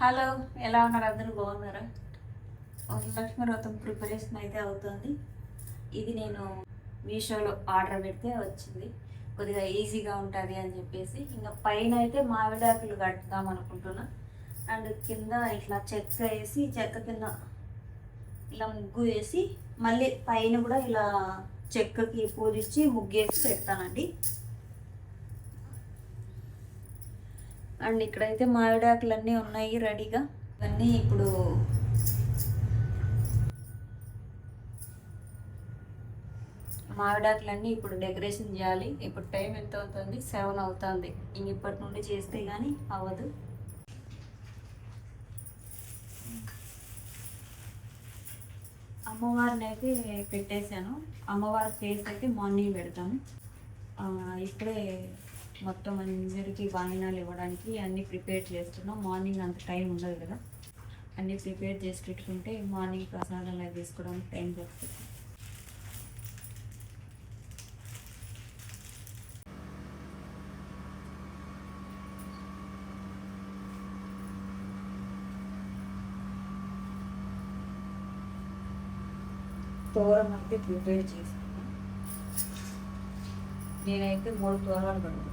Hello, ఎలా ఉన్నారు? అందరూ బాగున్నారా? లక్ష్మీ వ్రతం ప్రిపరేషన్ అయితే అవుతుంది. ఇది నేను మీషోలో ఆర్డర్ పెడితే వచ్చింది. కొద్దిగా ఈజీగా ఉంటుంది అని చెప్పేసి ఇంకా పైన అయితే మామిడాకులు కట్టుదాం అనుకుంటున్నా. అండ్ కింద ఇట్లా చెక్క వేసి చెక్క కింద ఇలా ముగ్గు వేసి మళ్ళీ పైన కూడా ఇలా చెక్కకి పూజించి ముగ్గేసి పెడతానండి. అండ్ ఇక్కడైతే మామిడాకులన్నీ ఉన్నాయి రెడీగా. ఇవన్నీ ఇప్పుడు మామిడాకులన్నీ ఇప్పుడు డెకరేషన్ చేయాలి. ఇప్పుడు టైం ఎంత అవుతుంది? 7 అవుతుంది. ఇంక ఇప్పటి నుండి చేస్తే కానీ అవ్వదు. అమ్మవారిని అయితే పెట్టేశాను. అమ్మవారి ఫేస్ అయితే మార్నింగ్ పెడతాను. ఇప్పుడే మొత్తం అందరికి వాయినాలు ఇవ్వడానికి అన్నీ ప్రిపేర్ చేస్తున్నాం. మార్నింగ్ అంత టైం ఉండదు కదా, అన్నీ ప్రిపేర్ చేసి పెట్టుకుంటే మార్నింగ్ ప్రసాదాలు తీసుకోవడానికి టైం దొరుకుతుంది. తోరం అయితే ప్రిపేర్ చేసుకున్నాను. నేనైతే 3 తోరాలు కడుగుతాను.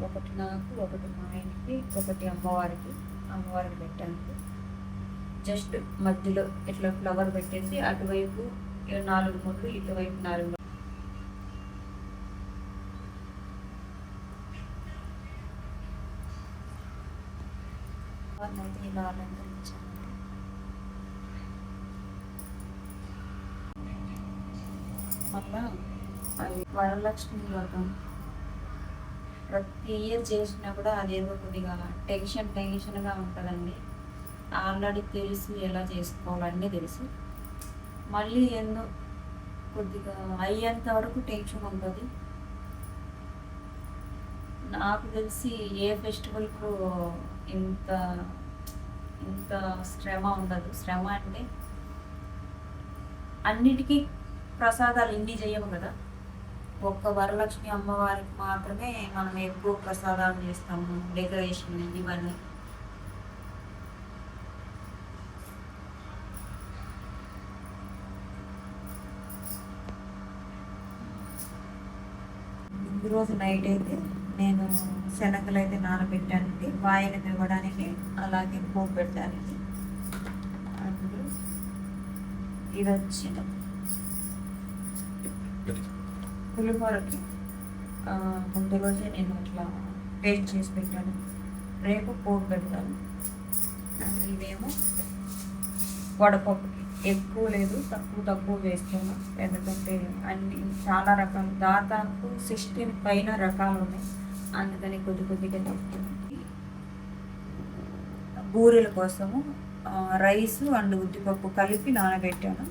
ఒకటి నాకు, ఒకటి మా ఆయనకి, ఒకటి అమ్మవారికి పెట్టాను. జస్ట్ మధ్యలో ఇట్లా ఫ్లవర్ పెట్టేసి అటువైపు 4 ముళ్ళు, ఇటువైపు 4 ముళ్ళు. అయితే ఇలా అలంకరించాను. మళ్ళా అది వరలక్ష్మి వ్రతం ప్రతి ఇయర్ చేసినా కూడా అదేదో కొద్దిగా టెన్షన్గా ఉంటుందండి. ఆల్రెడీ తెలుసు ఎలా చేసుకోవాలన్నీ తెలుసు, మళ్ళీ ఏందో కొద్దిగా అయ్యేంత వరకు టెన్షన్ ఉంటుంది. నాకు తెలిసి ఏ ఫెస్టివల్కు ఇంత ఇంత శ్రమ ఉండదు. శ్రమ అంటే అన్నిటికీ ప్రసాదాలు ఇన్ని చేయము కదా, ఒక్క వరలక్ష్మి అమ్మవారికి మాత్రమే మనం ఎక్కువ ప్రసాదాలు చేస్తాము. డెకరేషన్ ఇవన్నీ ముందు రోజు నైట్ అయితే నేను శనగలు అయితే నానబెట్టానండి, వాయినం ఇవ్వడానికి, అలాగే పోపు పెట్టడానికి. అండ్ ఇది వచ్చి పులిహోరకి ముందు రోజే నేను ఇట్లా పేస్ట్ చేసి పెట్టాను. రేపు పోపు పెడతాను. ఇదేమో వడపప్పుకి ఎక్కువ లేదు, తక్కువ వేస్తాను. ఎందుకంటే అన్ని చాలా రకాలు, దాదాపు 16 పైన రకాలు ఉన్నాయి. అందుకని కొద్దిగా బూరెల కోసము రైస్ అండ్ ఉద్దిపప్పు కలిపి నానబెట్టాను.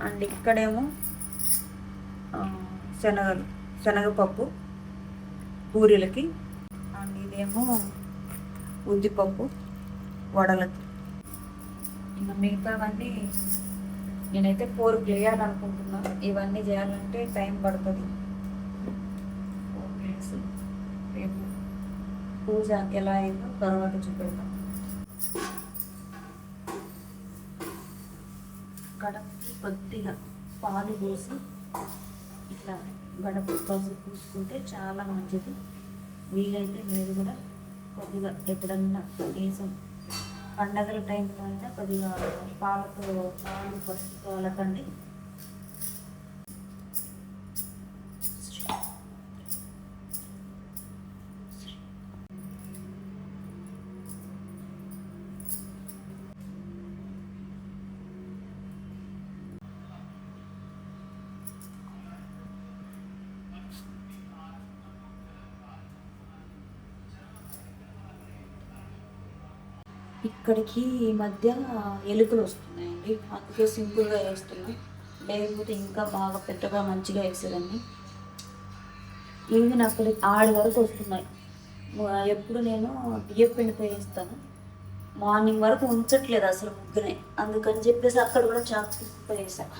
అండ్ ఇక్కడేమో శనగపప్పు పూరీలకి, అండ్ ఇదేమో ఉద్దిపప్పు వడలకి. ఇంకా మిగతావన్నీ నేనైతే 4 చేయాలనుకుంటున్నాను. ఇవన్నీ చేయాలంటే టైం పడుతుంది. రేపు పూజ ఎలా అయిందో తర్వాత చూపెడతాం. గడపకి కొద్దిగా పాలు పోసి ఇట్లా గడప పసుపు పూసుకుంటే చాలా మంచిది. వీలైతే మీరు కూడా కొద్దిగా ఎప్పుడన్నా కనీసం పండగల టైంలో అయినా కొద్దిగా పాలు పసుపు అలకండి. ఇక్కడికి ఈ మధ్య ఎలుకలు వస్తున్నాయండి, అందుకే సింపుల్గా వేస్తున్నాం. లేకపోతే ఇంకా బాగా పెద్దగా మంచిగా వేసేదాన్ని. ఈవెన్ అక్కడికి ఆడి వరకు వస్తున్నాయి. ఎప్పుడు నేను బియ్యం పిండితో వేస్తాను, మార్నింగ్ వరకు ఉంచట్లేదు అసలు ముగ్గునే. అందుకని చెప్పేసి అక్కడ కూడా చాక్తో వేసాను.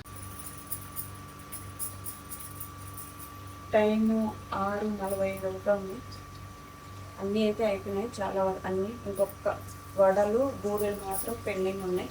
టైము 6:45 అవుతుంది. అన్నీ అయితే అయిపోయినాయి, చాలా అన్నీ. ఇంకొక వడలు బూరెలు మాత్రం పెండింగ్ ఉన్నాయి.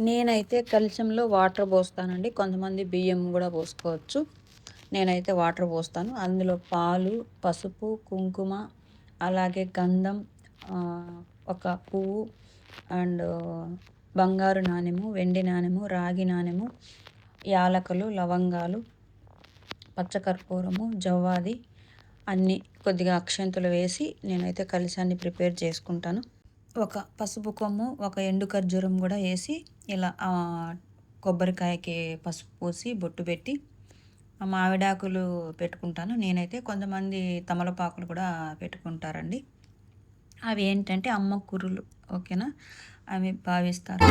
నేనైతే కలశంలో వాటర్ పోస్తానండి. కొంతమంది బియ్యం కూడా పోసుకోవచ్చు. నేనైతే వాటర్ పోస్తాను. అందులో పాలు, పసుపు, కుంకుమ, అలాగే గంధం, ఒక పువ్వు అండ్ బంగారు నాణెము, వెండి నాణెము, రాగి నాణెము, యాలకులు, లవంగాలు, పచ్చకర్పూరము, జవ్వాది అన్నీ కొద్దిగా అక్షంతలు వేసి నేనైతే కలశాన్ని ప్రిపేర్ చేసుకుంటాను. ఒక పసుపు కొమ్ము, ఒక ఎండు ఖర్జూరం కూడా వేసి ఇలా కొబ్బరికాయకి పసుపు పూసి బొట్టు పెట్టి మామిడాకులు పెట్టుకుంటాను. నేనైతే కొంతమంది తమలపాకులు కూడా పెట్టుకుంటారండి. అవి ఏంటంటే అమ్మ కురులు, ఓకేనా, అవి భావిస్తారు.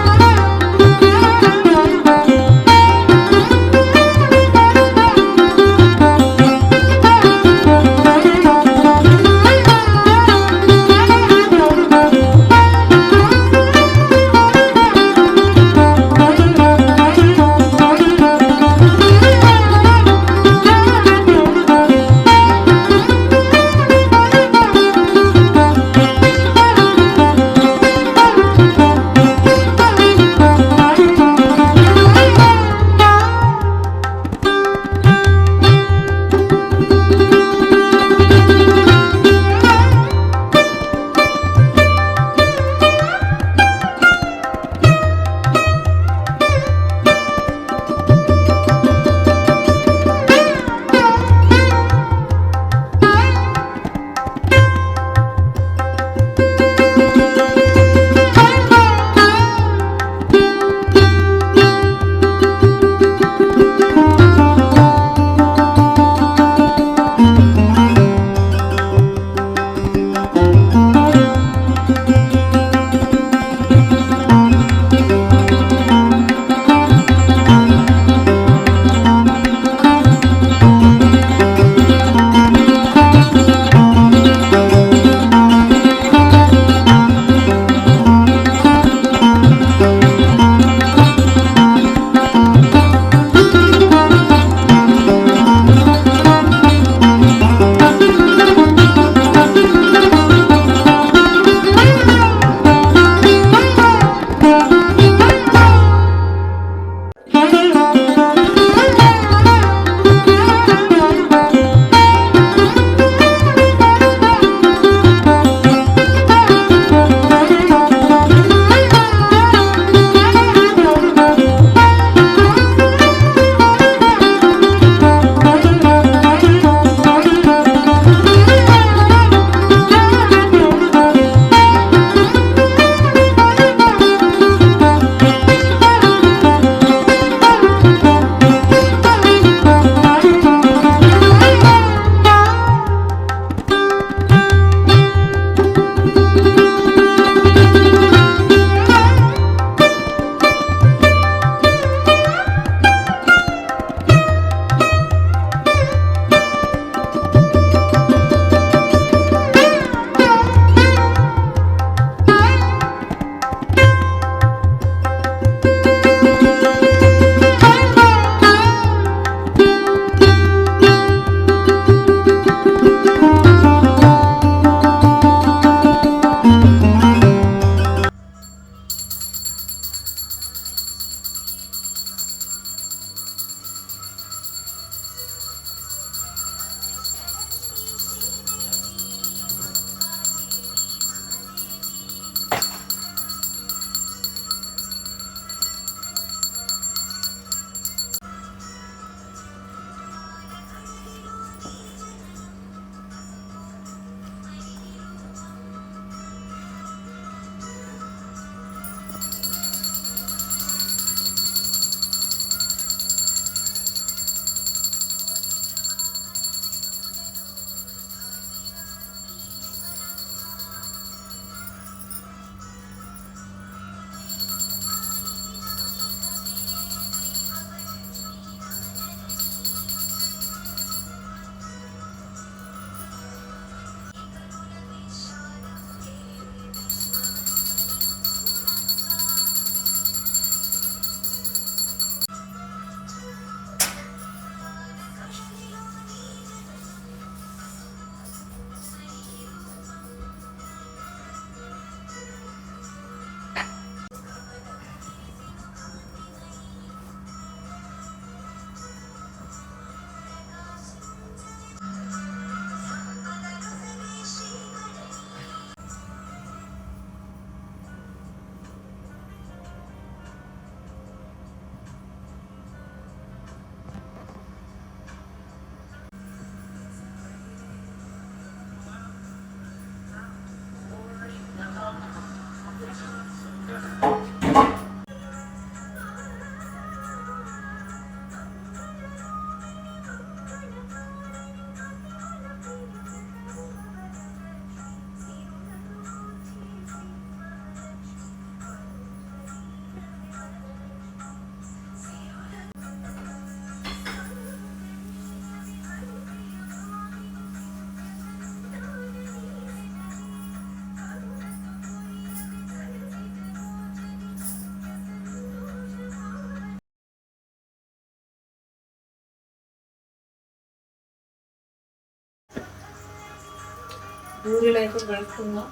పూరీలు అయితే చేసుకున్నాం.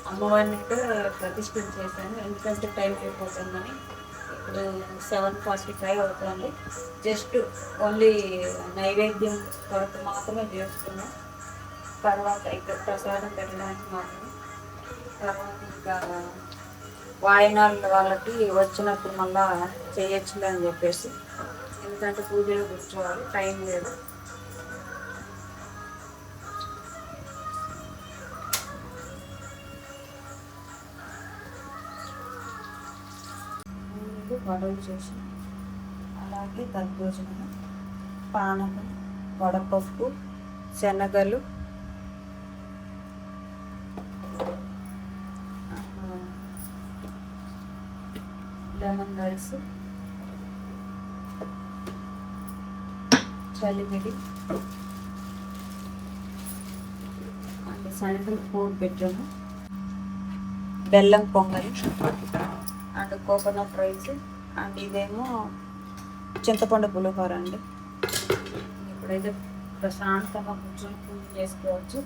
అమ్మవారిని అయితే ప్రతిష్ఠిత చేశాను, ఎందుకంటే టైం అయిపోతుందని. ఇప్పుడు 7:45 అవుతుంది. జస్ట్ ఓన్లీ నైవేద్యం కొరకు మాత్రమే చేస్తున్నాం. తర్వాత ఇక్కడ ప్రసాదం పెట్టడానికి మాత్రమే. తర్వాత ఇంకా వాయినాలు వాళ్ళకి వచ్చినప్పుడు మళ్ళా చేయొచ్చులే అని చెప్పేసి, ఎందుకంటే పూజలో కూర్చోవాలి, టైం లేదు. వడలు చేసి, అలాగే దద్దోజనం, పానకం, వడపప్పు, శనగలు, లెమన్ రైస్, చలిమిడి అండ్ శనగలు పోపు పెట్టాము, బెల్లం పొంగలి అండ్ కోకోనట్ రైస్ అండ్ ఇదేమో చింతపండు పులిహోర అండి. ఇప్పుడైతే ప్రశాంతంగా కూర్చొని పూజ చేసుకోవచ్చు.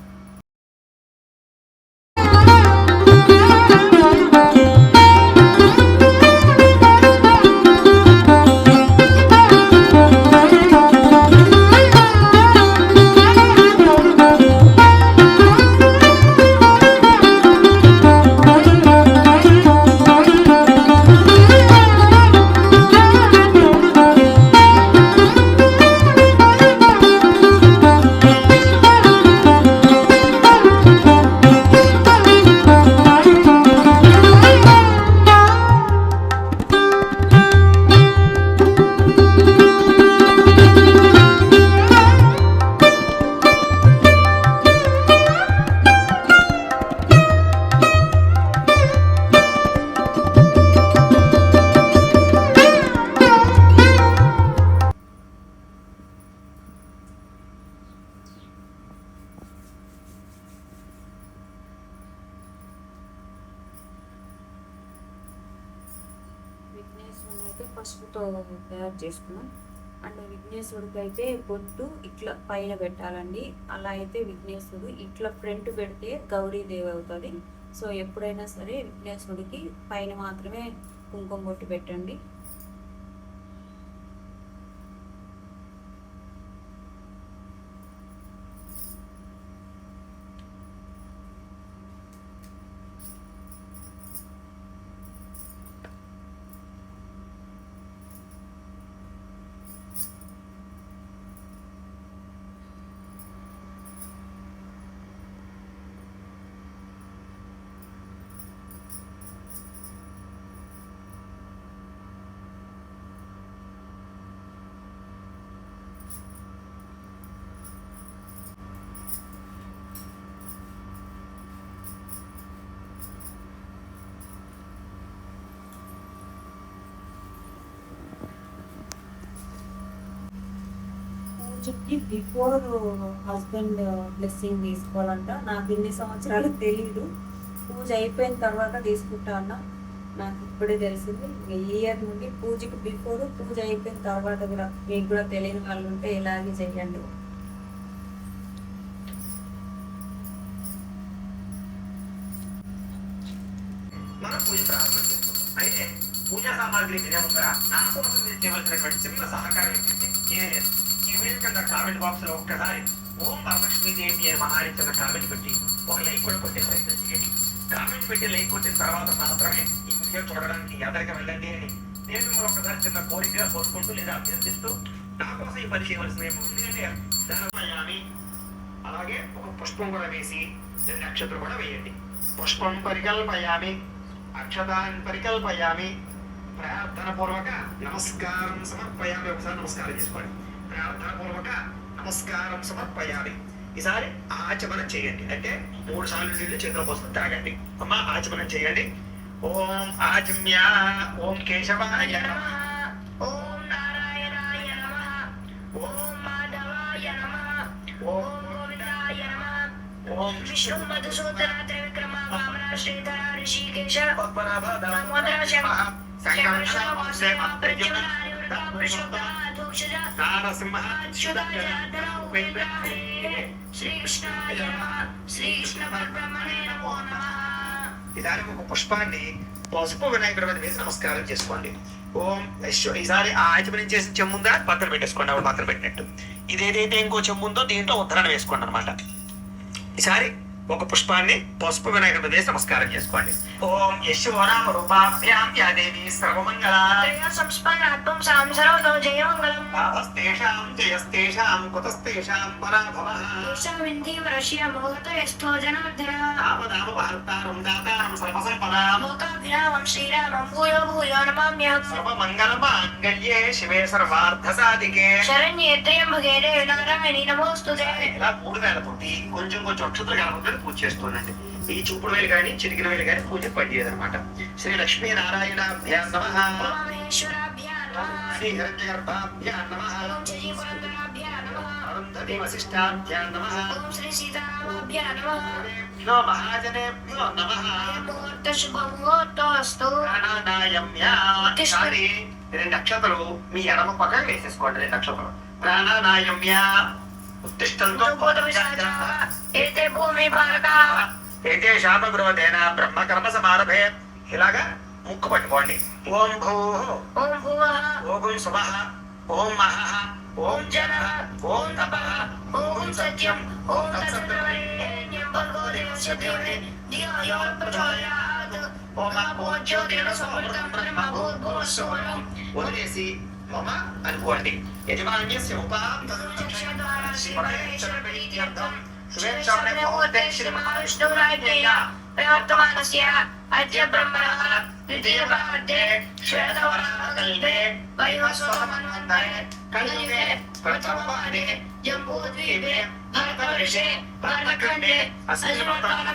విఘ్నేశ్వరుని అయితే పసుపుతో తయారు చేసుకున్నాం. అండ్ విఘ్నేశ్వరుడికి అయితే బొట్టు ఇట్లా పైన పెట్టాలండి. అలా అయితే విఘ్నేశ్వరుడు ఇట్లా ఫ్రంట్ పెడితే గౌరీదేవి అవుతుంది. సో ఎప్పుడైనా సరే విఘ్నేశ్వరుడికి పైన మాత్రమే కుంకుమ బొట్టు పెట్టండి. పూజకి బిఫోర్ హస్బెండ్ బ్లెస్సింగ్ తీసుకోవాలంట. నాకు ఇన్ని సంవత్సరాలు తెలియదు, పూజ అయిపోయిన తర్వాత తీసుకుంటా అన్న. నాకు ఇప్పుడే తెలిసింది. ఈ ఇయర్ నుండి పూజకి బిఫోర్, పూజ అయిపోయిన తర్వాత కూడా మీకు కూడా తెలియని వాళ్ళు ఉంటే ఇలాగే చెయ్యండి. పూజ ప్రారంభం చేస్తాం. అయితే పూజా సామాగ్రి తినే ముందర నా కోసం మీరు చేయవలసినటువంటి చిన్న సహకారం ఏంటంటే ఏం లేదు, ఈ వీడియో కింద కామెంట్ బాక్స్ లో ఒక్కసారి ఓం వరలక్ష్మీదేవి అని మహారిచ్చిన కామెంట్ పెట్టి ఒక లైక్ కూడా కొట్టే ప్రయత్నం చేయండి. కామెంట్ పెట్టి లైక్ కొట్టిన తర్వాత మాత్రమే ఈ వీడియో చూడడానికి ఎదరికి వెళ్ళండి అని నేను మిమ్మల్ని ఒకసారి చిన్న కోరికగా కోరుకుంటూ లేదా అభ్యర్థిస్తూ నా కోసం ఈ పని చేయవలసిన ఎందుకంటే దాని అలాగే ఒక పుష్పం కూడా వేసి నక్షత్రం కూడా వేయండి. పుష్పం పరికల్పయామి, అక్షతాన్ని పరికల్పయామి, ప్రార్థన పూర్వక నమస్కారం సమర్పయామి. ఒకసారి నమస్కారం చేసుకోండి. ప్రార్థన పూర్వక నమస్కారం సమర్పయామి. ఈసారి ఆచమనం చేయండి. అంటే 3 సార్లు నీళ్ళు చేతుల కోసం తాగండి. అమ్మ ఆచమనం చేయండి. ఓం ఆచమ్య, ఓం కేశవాయ నమః, ఓం నారాయణాయ నమః, ఓం మాధవాయ నమః, ఓం గోవిందాయ నమః, ఓం విష్ణు మధుసూదన త్రివిక్రమ వామన శ్రీధర ఋషికేశ పద్మనాభ దామోదర శివ సంగమ శివ ప్రజ్వల నివృత్త పురుషోత్తమ నారసింహ శ్రీకృష్ణాయ నమః శ్రీకృష్ణ పరబ్రహ్మణే నమో నమః. ఇదాని ఒక పుష్పాన్ని పసుపు వినాయకుడి మీద వేసి నమస్కారం చేసుకోండి. ఓం ఈసారి ఆ ఆచమనం చేసిన చెమ్ముందా పక్కన పెట్టేసుకోండి, ఆవిడ పక్కన పెట్టినట్టు. ఇదేదైతే ఇంకో చెమ్ముందో దీంట్లో ఉత్తరాన్ని వేసుకోండి అనమాట. ఈసారి ఒక పుష్పాన్ని పసుపు వినాయకుడి మీద వేసి నమస్కారం చేసుకోండి. ఓం యశోనామ రూపాభ్యాం యా దేవి సర్వమంగళ సంస్పన్నాత్మం సాంసరవతో జయమంగళం. లాభస్తేషాం జయస్తేషాం కుతస్తేషాం పరాభవః వింధ్యవరస్య మోహతయస్థో జనార్దన. ఆపదామ వార్తారం దాతారం సర్వసంపదాం లోకాభిరామం శ్రీరామం భూయో భూయో నమామ్యహం. సర్వమంగళమాంగళ్యే శివే సర్వార్థసాధికే శరణ్యే త్ర్యంబకే దేవి నారాయణి నమోస్తుతే. ఇలా 3 వేలతోటి కొంచెం కొంచెం అక్షతలు కలుపుకొని పూజ చేస్తుందండి. ఈ చూపుడు వేలు కానీ చిటికిన వేలు కానీ పూజ పనిచేయదు అనమాట. శ్రీ లక్ష్మీనారాయణాభ్యాం నమః. ఉమామహేశ్వరాభ్యాం నమః. శ్రీ హిరణ్యగర్భాభ్యాం నమః. ఓం శ్రీ పురంధరాభ్యాం నమః. అరుంధతి వశిష్ఠాభ్యాం నమః. ఓం శ్రీ సీతారామాభ్యాం నమః. దేవేభ్యో మహాజనేభ్యో నమః. ముహూర్త శుభముహూర్తోస్తు. ప్రాణానాయమ్యా. ఈసారి 2 అక్షతలు మీ ఎడమ పక్కన వేసేసుకోండి. 2 అక్షతలు ప్రాణానాయమ్యా. ఉత్తిష్టంతో ఏతే భూమి భారతాః. ఏతే శాపగ్రోధేన బ్రహ్మకర్మ సమారభే. ఇలాగా ముక్కు పట్టుకోండి. ఓం భూః ఓం భువః. ఓం సుమః ఓం మహః ఓం జనః ఓం తపః ఓం సత్యం. ఓం తత్సవితుర్వరేణ్యం భర్గో దేవస్య ధీమహి ధియో యో నః ప్రచోదయాత్. ఓం జ్యోతిర్న సమృతం బ్రహ్మ భూర్భువః స్వరం. వదిలేసి మమ అనుకోండి. యజమాన్యస్య ఉపాం తదుచక్షద్వారా శ్రీపరమేశ్వర ప్రీత్యర్థం శుభేచ్ఛామనే ముహూర్తే శ్రీ మహావిష్ణురాజ్ఞయ ప్రవర్తమానస్య అద్య బ్రహ్మణః ద్వితీయపాదే శ్వేతవరాహకల్పే వైవస్వతమన్వంతరే కలియుగే ప్రథమపాదే జంబూద్వీపే భరతవర్షే భరతఖండే అస్మిన్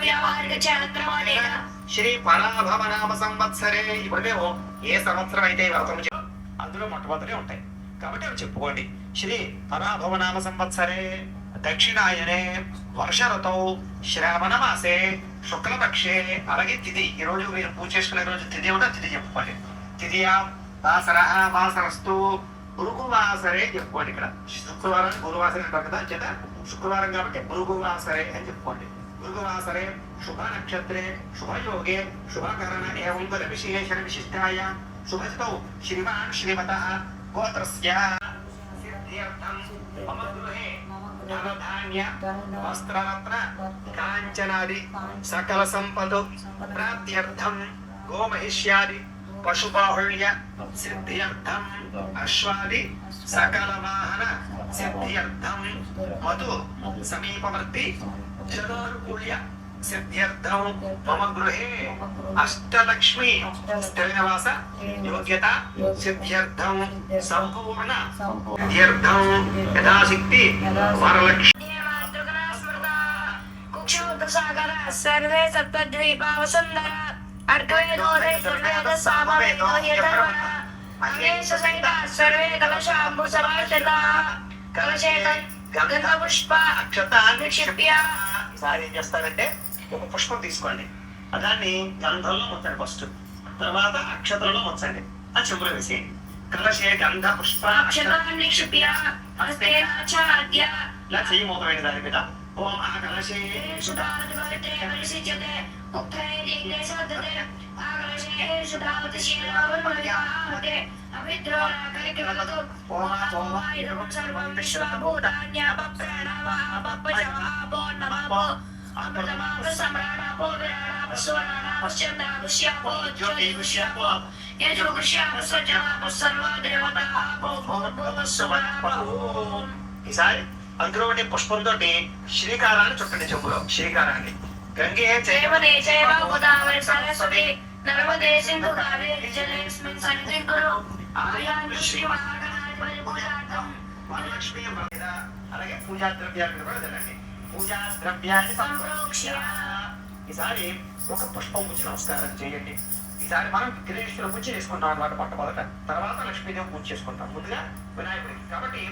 వ్యావహారిక చాంద్రమాణేన శ్రీ పరాభవనామ సంవత్సరే. ఇప్పుడు మేము ఏ సంవత్సరం అయితే ఈ వ్రతం అందులో మొట్టమొదటి ఉంటాయి కాబట్టి అవి చెప్పుకోండి. శ్రీ పరాభవనామ సంవత్సరే దక్షిణాయనే వర్ష ఋతౌ శ్రావణ మాసే శుక్లపక్షే. అలాగే తిథి, ఈ రోజు మీరు పూజ చేసుకునే రోజు తిథి ఉంటే తిథి చెప్పుకోండి. తిథియా వాసరః వాసరస్తు భృగువాసరే చెప్పుకోండి. ఇక్కడ శుక్రవారం గురువాసరే అంటారు కదా, చేత శుక్రవారం కాబట్టి భృగువాసరే అని చెప్పుకోండి. భృగువాసరే శుభ నక్షత్రే శుభయోగే శుభకరణ ఏవం విశేషణ విశిష్టాయ శుభస్తౌ శ్రీమాన్ శ్రీమతః గోత్రస్య సిద్ధ్యర్థం మమ గృహే ధనధాన్య వస్త్రరత్న కాంచనాది సకల సంపద ప్రాప్త్యర్థం గోమహిష్యాది పశుబాహుళ్య సిద్ధ్యర్థం అశ్వాది సకల వాహన సిద్ధ్యర్థం మధు సమీపవర్తి జనానుకూల్య సిద్ధ్యర్థం మమ గృహే అష్టలక్ష్మి స్థిరనివాస యోగ్యత సిద్ధ్యర్థం సంపూర్ణ సిద్ధ్యర్థం యథాశక్తి వరలక్ష్మి. కుక్షోత్తసాగర సర్వే సప్తద్వీపావసుందర అర్కవేదోదయ దుర్వేద సామవేదో యథర్వణ మహేశ సహిత సర్వే కలశాంబు సమాశ్రితా కలశే గంధ పుష్ప అక్షతాన్ని నిక్షిప్య. ఈసారి ఏం చేస్తారంటే ఒక పుష్పం తీసుకోండి, దాన్ని గంధంలో ముంచండి ఫస్ట్, తర్వాత అక్షతలలో ముంచండి, ఆ చెంబులో వేసేయండి. కలశే గంధ పుష్ప అక్షతాన్ని నిక్షిప్య హస్తేనాచాద్య ఇలా చెయ్యి మూతమైన దాని మీద ఓం ఆ కలశే సుధావతే పరిసిజ్యతే ముక్తే దీనే సద్దతే ఆకలశే సుధావతి శీలావన్మయాతే అవిద్రోణకరికవతు ఓమాయిదం సర్వం విశ్వభూతాన్యాపప్రాణావాపపజవాపో నమః అమృతమాప సమ్రాణాపో విరాణాప సువర్ణాప చంద్రాప శ్యాపో జ్యోతిప శ్యాపో యజుప శ్యాప సజ్జనాప సర్వ దేవతాపో భూర్భువ సువర్ణాపో. ఈసారి అందులో ఉండే పుష్పంతో శ్రీకారాన్ని చుట్టండి, చెంబులో శ్రీకారాన్ని. గంగే జయమనే జయమ గోదావరి సరస్వతి నర్మదే సింధు కావేరి జలేస్మిన్ సన్నిధిం కురు ఆయాన్ శ్రీ మహాగణాధిపతి పూజార్థం వరలక్ష్మి మీద అలాగే పూజా ద్రవ్యాలు కూడా తినండి. పూజా ద్రవ్యాన్ని సంప్రోక్ష్య. ఈసారి ఒక పుష్పం పూజ నమస్కారం చేయండి. ఈసారి మనం విఘ్నేశ్వర పూజ చేసుకుంటాం అన్నమాట మొట్టమొదట, తర్వాత లక్ష్మీదేవి పూజ చేసుకుంటాం, ముందుగా వినాయకుడికి. కాబట్టి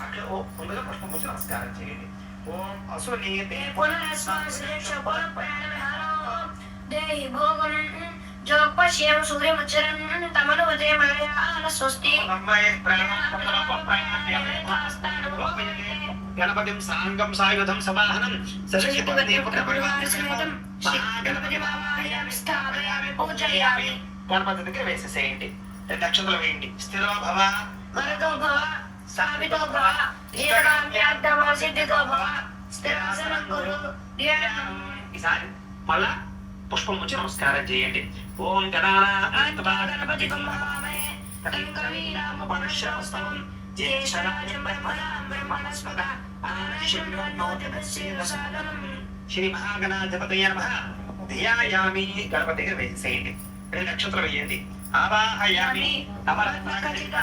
అక్కడ ముందుగా పుష్పం పూజ నమస్కారం చేయండి. ఓం అసునీతే పునరస్వాశ్రేష పురప్రాణ విహారో దేహి భోగం जोपश्यं सूर्यमुच्चरन् तमनुवते मलयान स्वस्ति गणपतिं साङ्गं सायुधं समाहनं సరిషిపరివారసమేతం గణపతివాహయామి స్థాపయామి పూజయామి. గణపతి దగ్గర వేసేసేయండి. 2 అక్షతలు వేయండి. స్థిరో భవ వరదో భవ స్థాపితో భవ దీర్ఘాంత్యార్థవ సిద్ధితో భవ స్థిరాసనం కురు. ఈసారి మళ్ళా పుష్పం వచ్చి నమస్కారం చేయండి. ఓం గణపతి కవీనామపణశ్రవస్తవం జ్యేష్ఠరాజం బ్రహ్మణాం బ్రహ్మణస్పద శ్రీ మహాగణాధిపతయ నమః. ధ్యాయామి. గణపతి దగ్గర వేసేయండి. 2 నక్షత్రం వేయండి. ఆవాహయామి. నవరత్నఖచిత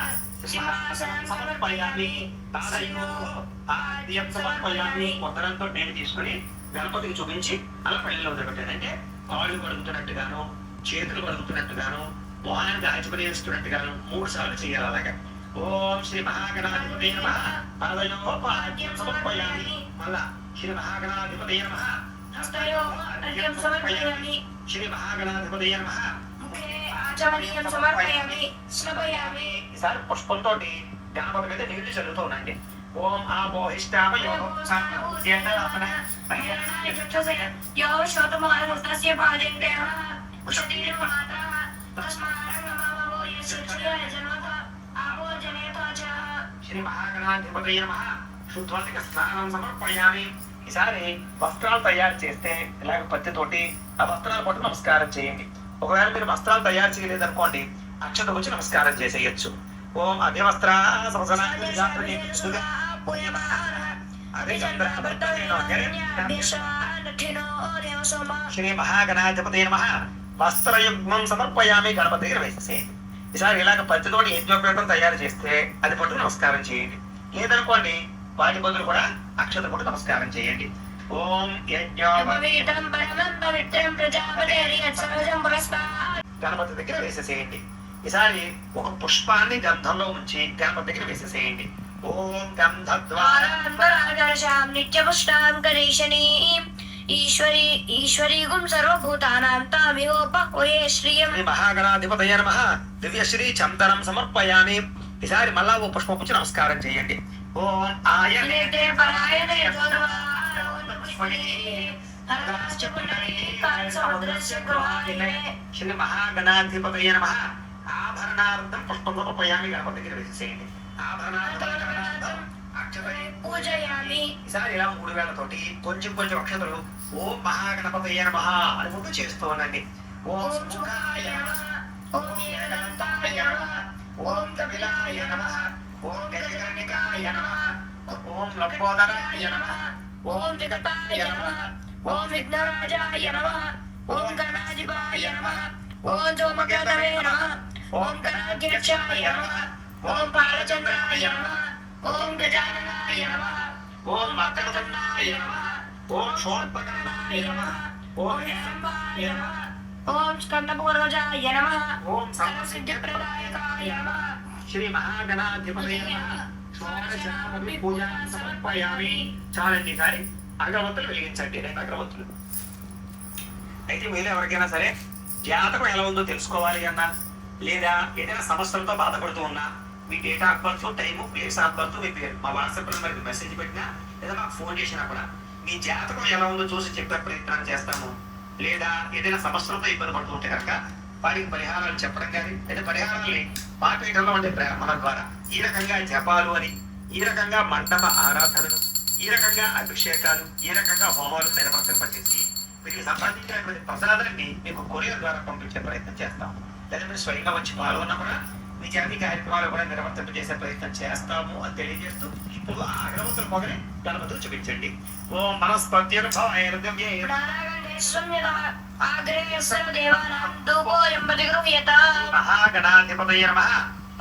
సింహాసనం సమర్పయామి. తాదయోః ఆద్యం సమర్పయామి. ఉత్తరంతో నేను తీసుకుని గణపతికి చూపించి అలా పళ్ళలో వదిలిపెట్టాను. అంటే కాళ్ళు కడుగుతున్నట్టుగాను, చేతులు కడుగుతున్నట్టుగాను, మొహానికి ఆచమని వేస్తున్నట్టుగాను 3 సార్లు చేయాలి. అలాగా ఓం శ్రీ మహాగణాధిపతయ నమః. పాదయోః ఆద్యం సమర్పయామి. మళ్ళా శ్రీ మహాగణాధిపతయ నమః. హస్తయోః అర్ఘ్యం సమర్పయామి. శ్రీ మహాగణాధిపతయ నమః. ముఖే ఆచమనీయం సమర్పయామి. స్నపయామి. ఈసారి పుష్పంతో గణపతి మీద నీళ్లు చల్లుతూ ఉండండి. ఓం ఆపోహిష్టామయోః యో శోతమానస్తస్య పాదేభ్యః ఉషతీర్వ మాతరః తస్మాత్ నమో యస్య జన్మత ఆపో జనేత చ. శ్రీ మహాగణాధిపతయ నమః. శుద్ధాత్మిక స్నానం సమర్పయామి. ఈసారి వస్త్రాలు తయారు చేస్తే ఇలాగ పత్తితోటి ఆ వస్త్రాలు పట్టు నమస్కారం చేయండి. ఒకవేళ మీరు వస్త్రాలు తయారు చేయలేదు అనుకోండి, అక్షత వచ్చి నమస్కారం చేసేయచ్చు. ఓం అభివస్త్ర శ్రీ మహాగణాధిపతయ నమః. వస్త్రయుగ్మం సమర్పయామి. గణపతి దగ్గర వేసేసేయండి. ఈసారి ఇలాగ పత్తితోటి యజ్ఞోపేతం తయారు చేస్తే అది పట్టు నమస్కారం చేయండి. లేదనుకోండి వాటి బదులు కూడా అక్షత పట్టు నమస్కారం చేయండి. ఓం గణపతి దగ్గర వేసేసేయండి. ఈసారి ఒక పుష్పాన్ని గంధంలో ఉంచి గణపతి దగ్గర వేసేసేయండి. ఓం గంధద్వారాం నిత్యపుష్టాం గణేశనీం ఈశ్వరీగుం సర్వభూతానాం తామిహోపహ్వయే శ్రియం. శ్రీ మహాగణాధిపతయ నమః. దివ్యశ్రీ చందనం సమర్పయామి. ఈసారి మళ్ళా ఓ పుష్పం వచ్చి నమస్కారం చేయండి. ఓం ఆయనే పరాయణే శ్రీ మహాగణాధిపతయ నమః. ఆభరణార్థం పుష్పం సమర్పయామి. గణపతి దగ్గర వేసేసేయండి. ఆభరణార్థం అక్షతై పూజయామి. ఈసారి ఇలా 3 వేలతోటి కొంచెం కొంచెం అక్షతలు ఓం మహాగణపతయ నమః అని ముందు చేస్తూ ఉండండి. ఓం సుముఖాయ నమః. ఓం ఏకదంతాయ నమః. ఓం కపిలాయ నమః. ఓం గజకర్ణికాయ నమః. ఓం లంబోదరాయ నమః. ఓం వికటాయ నమః. ఓం విఘ్నరాజాయ నమః. ఓం గణాధిపాయ నమః. ఓం ధూమకేతవే నమః. ఓం గణాధ్యక్షాయ నమః. ఓం బాలచంద్రాయ నమః. ఓం గజాననాయ నమః. ఓం వక్రతుండాయ నమః. ఓం షోడశకర్ణాయ నమః. ఓం హేరంబాయ నమః. ఓం స్కందపూర్వజాయ నమః. ఓం సర్వసిద్ధిప్రదాయకాయ నమః. శ్రీ మహాగణాధిపతయ నమః. షోడశామపి పూజా సమర్పయామి. చాలండి. ఈసారి అగరవత్తులు వెలిగించండి. 2 అగరవత్తులు. అయితే మీరు ఎవరికైనా సరే జాతకం ఎలా ఉందో తెలుసుకోవాలి అన్నా, లేదా ఏదైనా సమస్యలతో బాధపడుతూ ఉన్నా, మీ date of birth, time, place of birth, మీ పేరు మా వాట్సాప్లో మరి మెసేజ్ పెట్టినా లేదా మాకు ఫోన్ చేసినా కూడా మీ జాతకం ఎలా ఉందో చూసి చెప్పే ప్రయత్నం చేస్తాము. లేదా ఏదైనా సమస్యలతో ఇబ్బంది పడుతుంటే కనుక వారికి పరిహారాలు చెప్పడం కానీ లేదా పరిహారాలని పాపేటంలో ఉండే మన ద్వారా ఈ రకంగా జపాలు అని, ఈ రకంగా మండప ఆరాధనలు, ఈ రకంగా అభిషేకాలు, ఈ రకంగా హోమాలు నిర్వర్తింపజేసి మీకు సంబంధించినటువంటి ప్రసాదాన్ని మీకు కొరియర్ ద్వారా పంపించే ప్రయత్నం చేస్తాం. లేదా మీరు స్వయంగా వచ్చి పాల్గొన్నా కూడా మీ జాతి కార్యక్రమాలు కూడా నిర్వర్తింపజేసే ప్రయత్నం చేస్తాము అని తెలియజేస్తూ ఇప్పుడు ఆ అగరవత్తుల పొగని గణపతులు చూపించండి. ఓం మహాగణాధిపతయ నమః.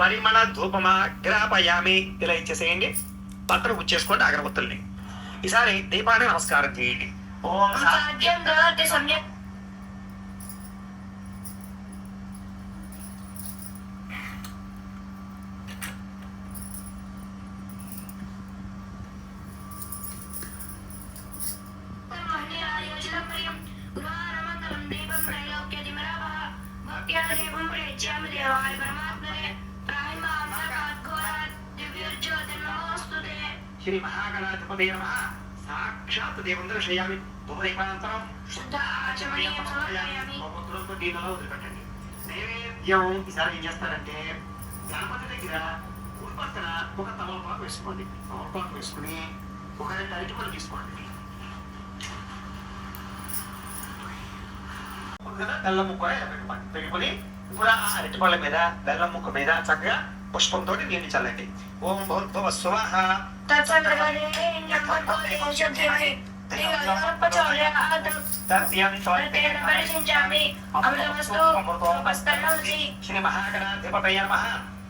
పరిమళ ధూపమా గ్రాపయామి. ఇలా ఇచ్చేసేయండి. పక్కన గుచ్చేసుకోండి అగరవత్తుల్ని. ఈసారి దీపాన్ని నమస్కారం చేయండి. ఓం శ్రీ మహాగణాధిపతయ నమః సాక్షాత్ దేవం దర్శయామి ధూమదీపానంతరం శుద్ధాచమనీయం సమర్పయామి. భగవంతుడితో దీనిలో వదిలిపెట్టండి. నైవేద్యం ఈసారి ఏం చేస్తారంటే గణపతి దగ్గర ఉత్పత్తిన ఒక తమలపాకు వేసుకోండి. తమలపాకు వేసుకుని ఒక 2 అరటిపళ్ళు తీసుకోండి. ముందుగా బెల్లం ముక్క ఇలా పెట్టుకోండి. పెట్టుకుని ఇప్పుడు ఆ అరటిపళ్ళ మీద బెల్లం ముక్క మీద చక్కగా పుష్పంతో నీళ్ళు చల్లండి. ఓం భూర్భువః స్వః తత్సంగరేణ్యం భర్గోదేవం శుద్ధిమహి త్రిగణపచౌర్యాత్ తత్యం తేన పరిశించామి అమృతమస్తు ఉపస్థనోసి. శ్రీ మహాగణాధిపతయ నమః.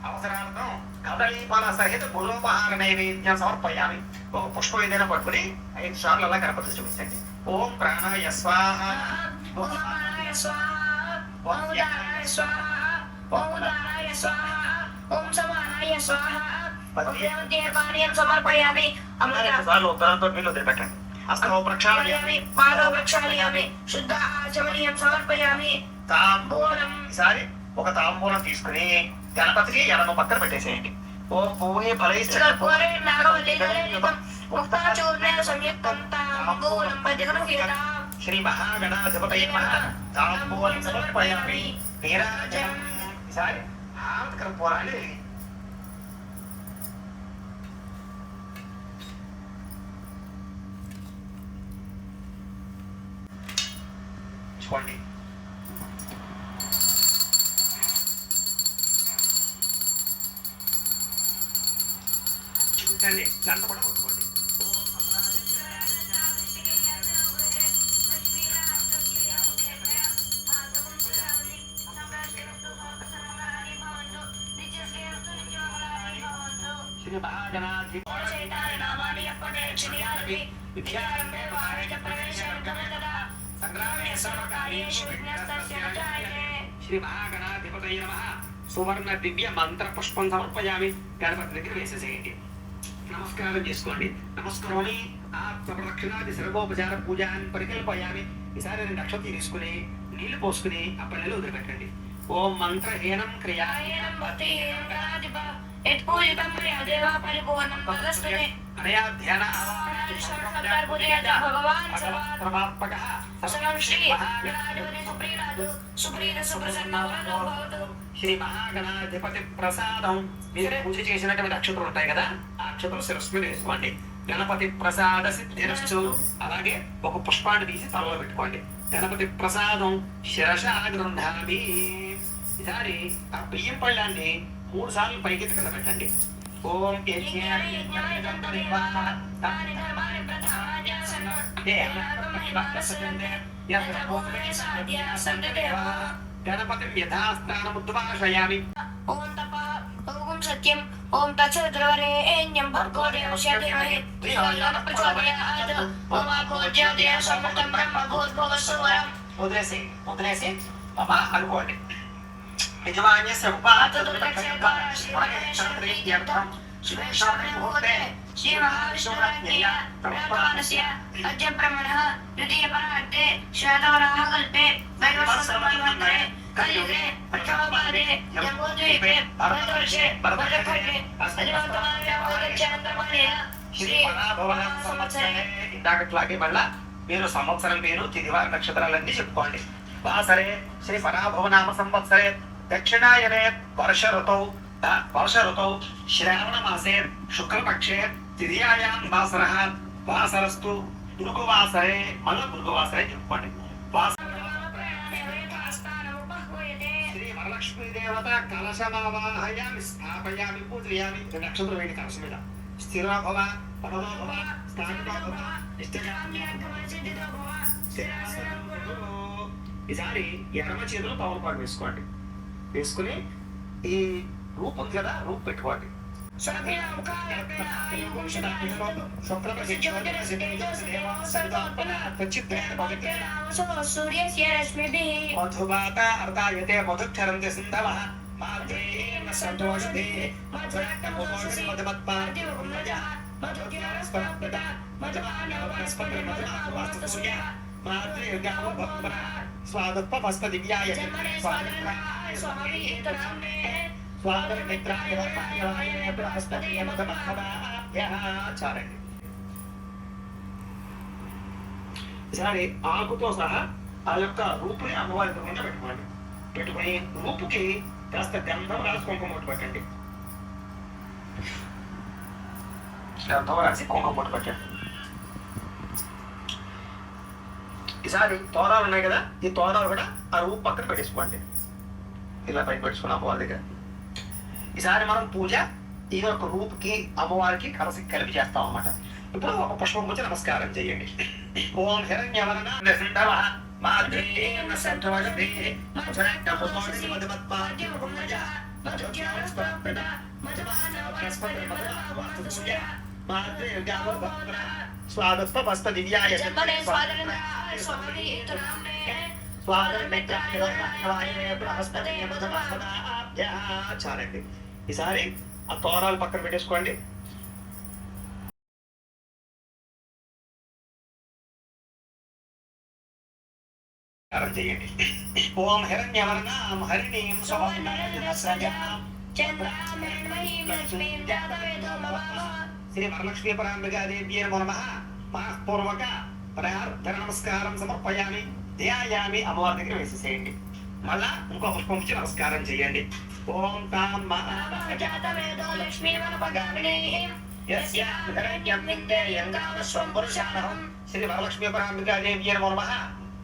అవసరార్థం కదళీ ఫల సహిత గురోపహార నైవేద్యం సమర్పయామి. ఒక పుష్పం ఏదైనా పట్టుకుని 5 సార్లు అలా గణపతి చూపించండి. ఓం ప్రాణాయ స్వాహ, ఓం నమః స్వాహా, ఓం ఉదానాయ స్వాహా, ఓం ఉదానాయ స్వాహా, ఓం సమానాయ స్వాహా. పానీయం సమర్పయామి. అమృత 2 సార్లు ఉత్తరంతో నీళ్ళు వదిలిపెట్టండి. హస్తమో ప్రక్షాళయామి. పాదో ప్రక్షాళయామి. శుద్ధ ఆచమనీయం సమర్పయామి. తాంబూలం. ఈసారి ఒక తాంబూలం తీసుకుని గణపతికి ఎడమ పక్కన పెట్టేసేయండి. ఓం భూమి ఫలైశ్చ కర్పూరే నాగవల్లీకలేపం ముక్తాచూర్ణేన సంయుక్తం తాంబూలం ప్రతిగృహ్యతాం. శ్రీ మహాగణాధిపతయ నమః. తాంబూలం సమర్పయామి. నీరాజనం. ఈసారి హారతి కర్పూరాన్ని వెలిగి చూడండి. చూడండి గంట కూడా కొట్టుకోండి. శ్రీ మహాగణాధి సంగ్రామే సర్వకార్యేషు శ్రీ మహాగణాధిపతయ నమః. సువర్ణ దివ్య మంత్ర పుష్పం సమర్పయామి. గణపతి దగ్గర వేసేసేయండి. నమస్కారం చేసుకోండి. నమస్కారమని ఆత్మప్రదక్షిణాది సర్వోపచార పూజాన్ని పరికల్పయామి. ఈసారి 2 అక్షతలు తీసుకుని నీళ్లు పోసుకుని ఆ పల్లెలు వదిలిపెట్టండి. ఓం మంత్రహీనం క్రియాహీనం భక్తిహీనం గణాధిప యత్పూజితం మయా దేవా పరిపూర్ణం తదస్తుతే. అనయా ధ్యాన భగవాన్ పరమాత్మకః సర్వం శ్రీ మహాగణాధిపతి సుప్రీరాజు సుప్రీత సుప్రసన్నో భవతు. శ్రీ మహాగణాధిపతి ప్రసాదం. మీరు పూజ చేసినటువంటి అక్షతలు ఉంటాయి కదా, ఆ అక్షతలు శిరస్సు మీద వేసుకోండి. గణపతి ప్రసాద సిద్ధిరస్సు. అలాగే ఒక పుష్పాన్ని తీసి తలలో పెట్టుకోండి. గణపతి ప్రసాదం శిరసా గృహామి. ఈసారి ఆ బియ్యం పళ్ళాన్ని 3 సార్లు పైకి కింద పెట్టండి. ఓం గణపతి యథాస్థానముద్వాసయామి. ఓం తప ఓం సత్యం ఓం తత్సవితుర్వరేణ్యం భర్గోదేవస్య ధీమహి ధియో యో నః ప్రచోదయాత్. ఓం ఆపోజ్యోతిః సమృతం బ్రహ్మ భూర్భువః సువరం. వదిలేసి అమ్మా అనుకోండి. యజమాన్యస్య ఉపాత్తదుర్దక్షిణకారశివక్షేత్రీత్యర్థం శివేశ్వరే ముహూర్తే శ్రీ మహావిష్ణురాజ్ఞయా ప్రవర్తమానస్య అద్య బ్రహ్మణః ద్వితీయపరార్ధే శ్వేతవరాహ కల్పే వైవస్వతమన్వంతరే కలియుగే ప్రథమపాదే జంబూద్వీపే భరతవర్షే భరతఖండే అధివర్తమానవ్యావహరచంద్రమాణేయ శ్రీ పరాభవన సంవత్సరే. ఇందాకట్లాగే మళ్ళా మీరు సంవత్సరం పేరు తిథివార నక్షత్రాలన్నీ చెప్పుకోండి. వాసరే శ్రీ పరాభవనామ సంవత్సరే దక్షిణాయనే వర్ష ఋతౌ శ్రావణ మాసే శుక్లపక్షే తిథియాయాం వాసరః. వాసరస్తు భృగువాసరే. మళ్ళా భృగువాసరే చెప్పుకోండి. శ్రీ వరలక్ష్మీ దేవత కలశమావాహయామి స్థాపయామి పూజయామి. నక్షత్రం వేడి కలశం మీద స్థిరో భవ పరదో భవ స్థాపితో భవ ఈసారి ఎడమ చేతులు తమలపాకు వేసుకోండి. వేసుకుని ఈ రూపు ఉంది కదా, రూపు పెట్టుకోండి. మధువాత అర్ధాయతే మధుక్షరంతి సింధవః మాధ్యేన సంతోషదే మధురక్తమోషి మధుమత్పార్తిర్మజః మధుజ్ఞానస్పదః మధుమానవస్పత్ర మధుమావాస్తసుయ మాద్రిర్గామో భక్తః స్వాదత్పమస్త దివ్యాయ స్వామిత్రాయ స్వామి స్వామిత్రాయ వర్మాయ బృహస్పతియ మధుమహవాప్య చాలండి. ఈసారి ఆకుతో సహా ఆ యొక్క రూపుని అమ్మవారి ముందు పెట్టుకోండి. పెట్టుకుని రూపుకి కాస్త గంధం రాసి కుంకుమ బొట్టు పెట్టండి. గంధం రాసి కుంకుమ బొట్టు పెట్టండి. ఈసారి తోరాలు ఉన్నాయి కదా, ఈ తోరాలు కూడా ఆ రూపు పక్కన పెట్టేసుకోండి. ఇలా పైకి పెట్టుకుని అమ్మవారి దగ్గర. ఈసారి మనం పూజ ఈ యొక్క రూపుకి అమ్మవారికి కలిపి చేస్తాం అన్నమాట. ఇప్పుడు ఒక పుష్పం గురించి నమస్కారం చేయండి. ఓం హిరణ్యవర్ణ సింధవ మాద్రేన సంతవజే మజాకపపోది మధుమత్పాద్య భుమజ మధుజ్ఞానస్పద మధుమానవస్పద మధువాస్తుయ మాద్రే గావభద్ర స్వాగస్తపస్త దివ్యాయ జన్మనే స్వాదనాయ స్వామి ఏతనామే స్వాగత మిత్రాయ వాయే బృహస్పతి మధుమానవాభ్య. చాలండి. ఈసారి ఆ తోరాలు పక్కన పెట్టేసుకోండి. చేయండి. ఓం హిరణ్యవర్ణాం హరిణీం శ్రీ వరలక్ష్మీ పరాంబికాదేవ్యై నమః. మనఃపూర్వక ప్రార్థన నమస్కారం సమర్పయామి. ధ్యాయామి. అమ్మవారి దగ్గర వేసేసేయండి. మళ్ళా ఇంకో పుష్పం ఇచ్చి నమస్కారం చేయండి. ఓం తాం మహాజాతవేదో లక్ష్మీ వనపగామినీః యస్యాం హిరణ్యం విందేయం కామస్వం పురుషానహం. శ్రీ వరలక్ష్మీ పరాంబికాదేవ్యై నమః.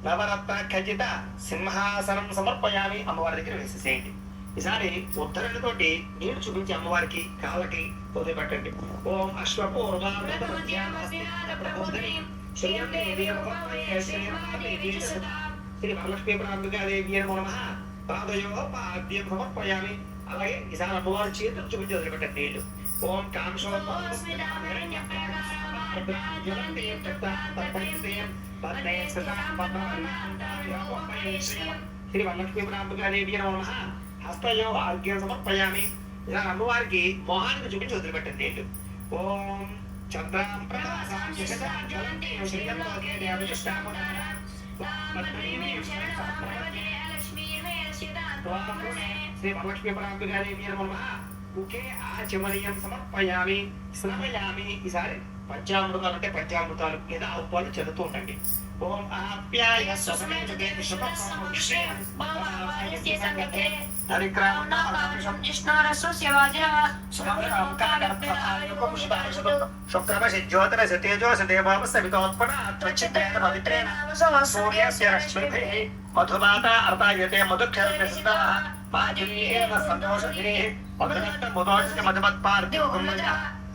నవరత్న ఖచ్చిత సింహాసనం సమర్పయామి. అమ్మవారి దగ్గర వేసేసేయండి. ఈసారి ఉత్తరణతోటి నీళ్లు చూపించి అమ్మవారికి కాళ్ళకి పొద్దు పెట్టండి. ఓం అశ్వపూర్వ శ్రీ వరలక్ష్మీ పరాంబికాదేవ్యై నమః. పాదయో పాద్యం సమర్పయామి. అలాగే ఈసారి అమ్మవారి చేతులు చూపించి వదిలిపెట్టండి నీళ్లు. ఓం కాంక్షో శ్రీ వరలక్ష్మీ పరాంబికాదేవ్యై నమః. హస్తయో ఆర్ఘ్యం సమర్పయామి. ఇలా అమ్మవారికి మోహానికి చూపించి వదిలిపెట్టండి నీళ్లు. ఓం చంద్రాం శ్రీ వరలక్ష్మీ పరాంబికాదేవ్యై నమః. ముఖే ఆచమనీయం సమర్పయామి. స్నపయామి. ఈసారి పంచామృతాలు అంటే పంచామృతాలు లేదా ఉప్పాలు చదువుతూ ఉండండి. ఓం ఆప్యాయ స్వసమేతుకే విశ్వపక్షే భగవాయస్య సంగతే హరిక్రామ నామం జిష్ణారస్య వాజన సుమగ్రం కాలప్రహాయుకం శుభాషుతో శుక్రమసి జ్యోతిరసి తేజోసి దేవావస్య వితోత్పణ త్వచిత్రేణ పవిత్రేణ సూర్యస్య రశ్మిభిః మధుమాత అర్తాయతే మధుక్షరస్య సిద్ధాః మాధుర్యేణ సంతోషధిః మధురక్తం మధోషస్య మధుమత్పార్థివ గుణజ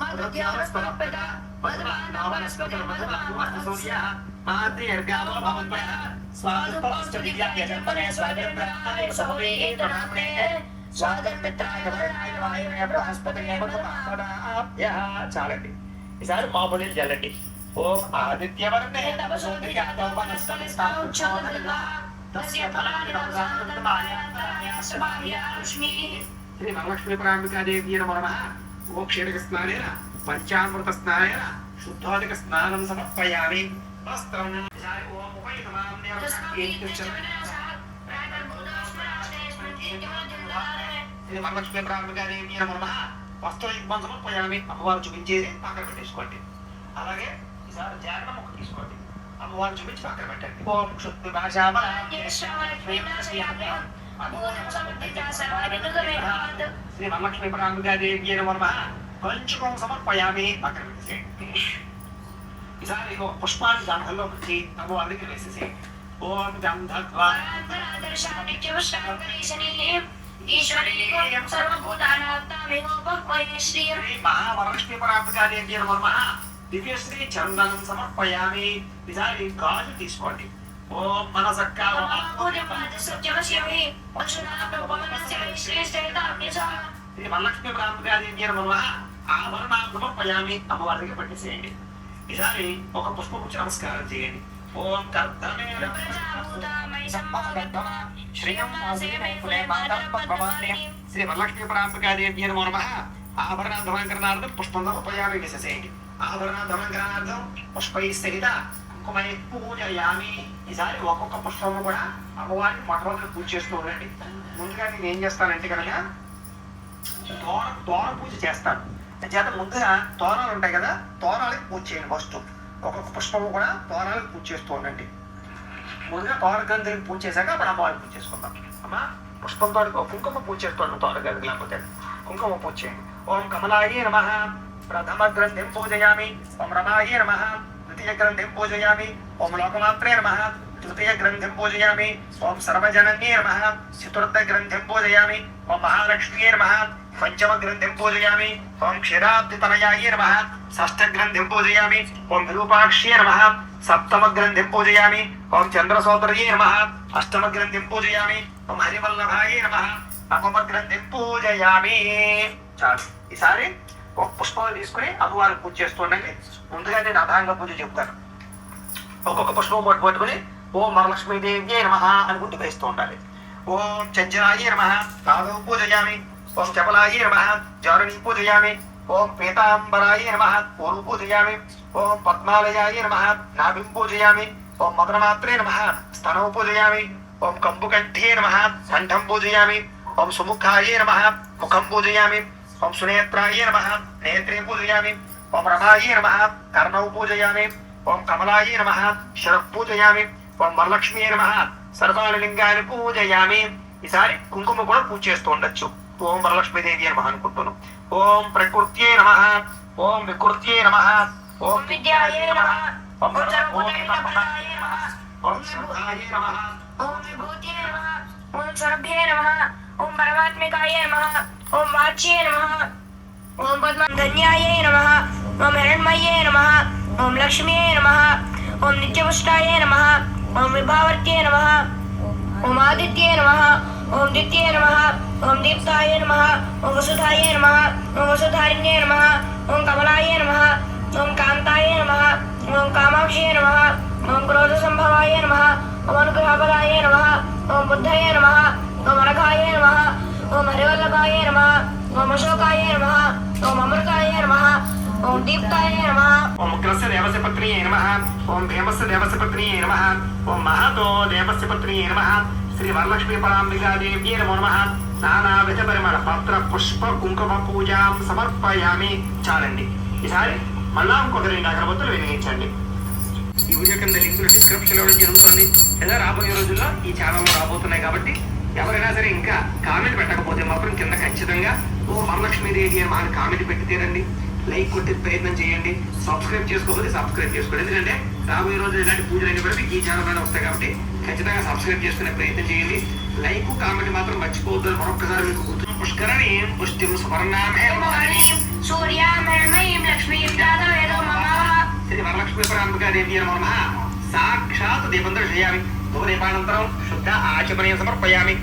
మధుజ్ఞానస్వరూపిత మధుమానవనస్పతిర్ మధుమానవస్తు సూర్యః మాద్రీర్గావో భవంతః స్వాగస్తపస్త దివ్యాయ జన్మనే స్వాగంద్రాయ సహోవేతనామ్నే స్వాగమిత్రాయ వరుణాయ వాయువే బృహస్పతియే మధుమానవాభ్యః. చాలండి. ఈసారి మామూలు జల్లండి. ఓం ఆదిత్యవర్ణే తపసోదిగాతో వనస్పతిస్తాముచ్చోదరిగా తస్య ఫలాని లక్ష్మీ. శ్రీ వరలక్ష్మీ పరాంబికాదేవ్యై నమః. ఓక్షేణిక స్నానేన పంచామృత స్నానేన శుద్ధోదక స్నానం సమర్పయామి. వస్త్రం ఓం ఉపయుతమాం శ్రీ వరలక్ష్మీ పరాంబికాదేవ్యై నమః. వస్త్రయుగ్మం సమర్పయామి. అమ్మవారు చూపించేది పక్కన పెట్టేసుకోండి. అలాగే ఈసారి జాగ్రత్త మొక్క తీసుకోండి. అమ్మవారు చూపించి పక్కన పెట్టండి. ఓం శుద్ధి భాషామ శ్రీ వరలక్ష్మీ పరాంబికాదేవ్యై నమః. పంచుకం సమర్పయామి. పక్కన పెట్టేసేయండి. ఈసారి ఒక పుష్పాన్ని గంధంలో పెట్టి అమ్మవారి దగ్గర వేసేసేయండి. ఓం గంధద్వా మహావరలక్ష్మీ పరాంబికాదేవ్యై నమః. దివ్యశ్రీ చందనం సమర్పయామి. ఈసారి గాజు తీసుకోండి. ఓం మనసక్కా శ్రీ వరలక్ష్మీ పరాంబికాదేవ్యై నమః. ఆభరణాలు సమర్పయామి. అమ్మవారి దగ్గర పెట్టేసేయండి. ఈసారి ఒక పుష్పం గురించి నమస్కారం చేయండి. ఓం కర్తమే శ్రీ వరలక్ష్మీ పరాంబికాదేవ్యై నమః. ఆభరణాధమకరణార్థం పుష్పం సమర్పయామి. వేసేసేయండి. ఆభరణాధమకరణార్థం పుష్పై సహిత కుంకుమై పూజయామి. ఈసారి ఒక్కొక్క పుష్పము కూడా అమ్మవారికి మొట్టమొదటి పూజ చేస్తూ ఉండండి. ముందుగా నేను ఏం చేస్తానంటే కనుక దోర పూజ చేస్తాను. చేత ముందుగా తోరణాలు ఉంటాయి కదా, తోరణాలకు పూజ చేయండి. ఫస్ట్ ఒక్కొక్క పుష్పము కూడా తోరణాలకు పూజ చేస్తూ ఉండండి. ముందుగా తోర గ్రంథులకు పూజ చేశాక అప్పుడు అమ్మవారికి పూజ చేసుకుందాం. అమ్మా పుష్పంతో కుంకుమ పూజ చేస్తున్నాం. తోర గ్రంథి లేకపోతే కుంకుమ పూజ చేయండి. ఓం కమలాయే నమః ప్రథమ గ్రంథిం పూజయామి. ఓం రమాయే నమః ద్వితీయ గ్రంథిం పూజయామి. ఓం లోకమాత్రే నమః తృతీయ గ్రంథిం పూజయామి. ఓం సర్వజనన్యే నమః చతుర్థ గ్రంథిం పూజయామి. ఓం మహాలక్ష్మ్యే నమః పంచమ గ్రంథిం పూజయామి. ఓం క్షీరాబ్ధితనయాయే నమః షష్ఠ గ్రంథిం పూజయామి. ఓం విరూపాక్ష్యే నమః సప్తమ గ్రంథిం పూజయామి. ఓం చంద్రసోదర్యే నమః అష్టమ గ్రంథిం పూజయామి. ఓం హరివల్లభాయే నమః నవమ గ్రంథిం పూజయామి. చాలు. ఈసారి ఒక పుష్పాలు తీసుకుని అమ్మవారికి పూజ చేస్తూ ఉండండి. ముందుగా నేను అభాంగ పూజ చెప్తాను. ఒక్కొక్క పుష్పం పట్టుకుని ఓం వరలక్ష్మీదేవ్యే నమః అని గుర్తు వేస్తూ ఉండాలి. ఓం చంచలాయే నమః రాఘవ పూజయామి. ఓం చపలాయే నమః జారుణీ పూజయామి. ఓం పీతాంబరాయే నమః పూర్వ పూజయామి. ఓం పద్మాలయాయే నమః నాభిం పూజయామి. ఓం మదనమాత్రే నమః స్తనౌ పూజయామి. ఓం కంబుకంఠే నమః కంఠం పూజయామి. ఓం సుముఖాయే నమః ముఖం పూజయామి. ఓం సునేత్రాయే నమః నేత్రే పూజయామి. ఓం రమాయే నమః కర్ణౌ పూజయామి. ఓం కమలాయే నమః శిరః పూజయామి. ఓం వరలక్ష్మీయే నమః సర్వాణి లింగాన్ని పూజయామి. ఈసారి కుంకుమ కూడా పూజ చేస్తూ ఉండొచ్చు. ఓం వరలక్ష్మీదేవి నమః అనుకుంటున్నాను. ఓం ప్రకృత్యే నమః. ఓం వికృత్యే నమః. ఓం విద్యాయే నమః. ఓం సర్వభూతాయ నమః. ఓం శుభాయ నమః. ఓం విభూతియే నమః. ఓం స్వరభ్యే నమః. ఓం పరమాత్మికాయ నమః. ఓం వాచ్యే నమః. ఓం పద్మధన్యాయే నమః. ఓం హిరణ్మయే నమః. ఓం లక్ష్మ్యే నమః. ఓం నిత్యపుష్టాయే నమః. ఓం విభావర్త్యే నమః. ఓం ఆదిత్యే నమః. ఓం దిత్యే నమః. ఓం దీప్తాయ నమః. ఓం వసుధాయే నమః. ఓం వసుధారిణ్యే నమః. ఓం కమలాయ నమః. ఓం కాంతాయ నమః. ఓం కామాక్షే నమః. ఓం క్రోధ సంభవాయ నమః. ఓం అనుగ్రహపదాయ నమః. ఓం బుద్ధయే నమః. ఓం అనఘాయ నమః. ఓం హరివల్లభాయ నమః. ఓం అశోకాయ నమః. ఓం అమృతాయ నమః. ఓం దీప్తాయ నమః. ఓం ఉగ్రస్య దేవస్య పత్నియే నమః. ఓం భీమస్య దేవస్య పత్నియే నమః. ఓం మహతో దేవస్య పత్నియే నమః. శ్రీ వరలక్ష్మీ పరాంబికా దేవ్యే నమో నమః. నానావిధ పరిమళ పత్ర పుష్ప కుంకుమ పూజాం సమర్పయామి. చాలండి. ఈసారి మళ్ళా ఇంకొక 2 అగరబత్తులు వెలిగించండి. ఈ వీడియో కింద లింకులు డిస్క్రిప్షన్ ఇవ్వడం జరుగుతుంది. లేదా రాబోయే రోజుల్లో ఈ ఛానల్లో రాబోతున్నాయి కాబట్టి ఎవరైనా సరే ఇంకా కామెంట్ పెట్టకపోతే మాత్రం కింద ఖచ్చితంగా ఓ వరలక్ష్మీదేవి అని మన కామెంట్ పెట్టి తీరండి. లైక్ కొట్టే ప్రయత్నం చేయండి. సబ్స్క్రైబ్ చేసుకోకపోతే సబ్స్క్రైబ్ చేసుకోండి. ఎందుకంటే రాబోయే రోజు ఇలాంటి పూజలు అన్ని కూడా మీకు ఈ ఛానల్లోనే వస్తాయి కాబట్టి ఖచ్చితంగా సబ్స్క్రైబ్ చేసుకునే ప్రయత్నం చేయండి. లైక్ కామెంట్ మాత్రం మర్చిపోవద్దు. మరొకసారి మీకు గుర్తు పుష్కరణి పుష్టిం సువర్ణామే సూర్యాం హిరణ్మయీం లక్ష్మీం జాతవేదో మమావః. శ్రీ వరలక్ష్మీ పరాంబికా దేవి నమో నమః. సాక్షాత్ దీపం దర్శయామి. ధూపదీపానంతరం శుద్ధ ఆచమనీయం సమర్పయామి.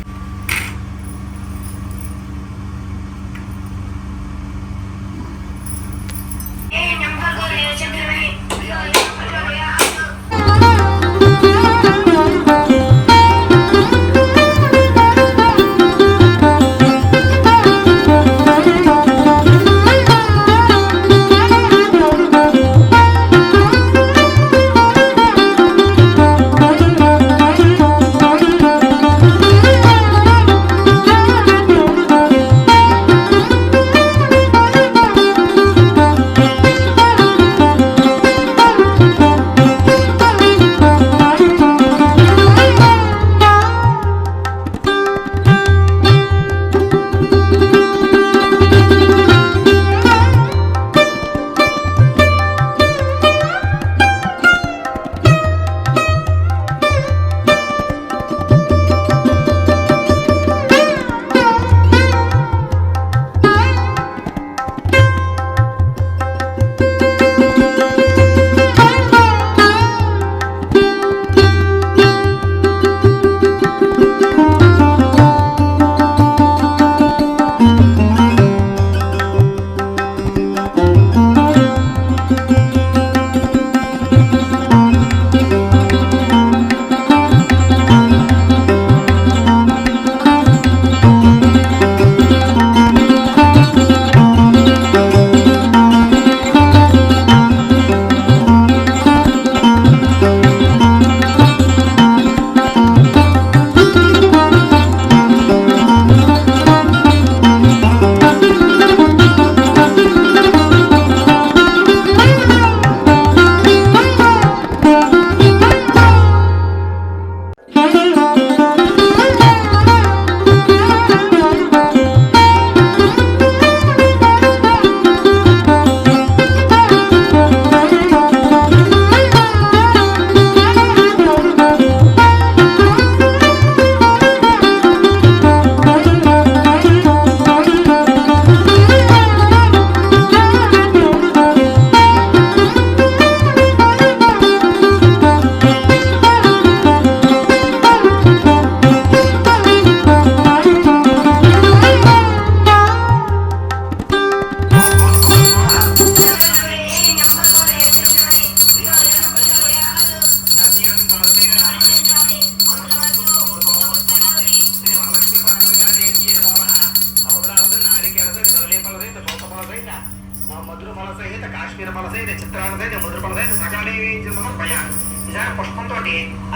ఫలదైతే చిత్రాలదైతే ముద్రపలదైతే సకల నైవేద్యం సమర్పయామి. ఈసారి పుష్పంతో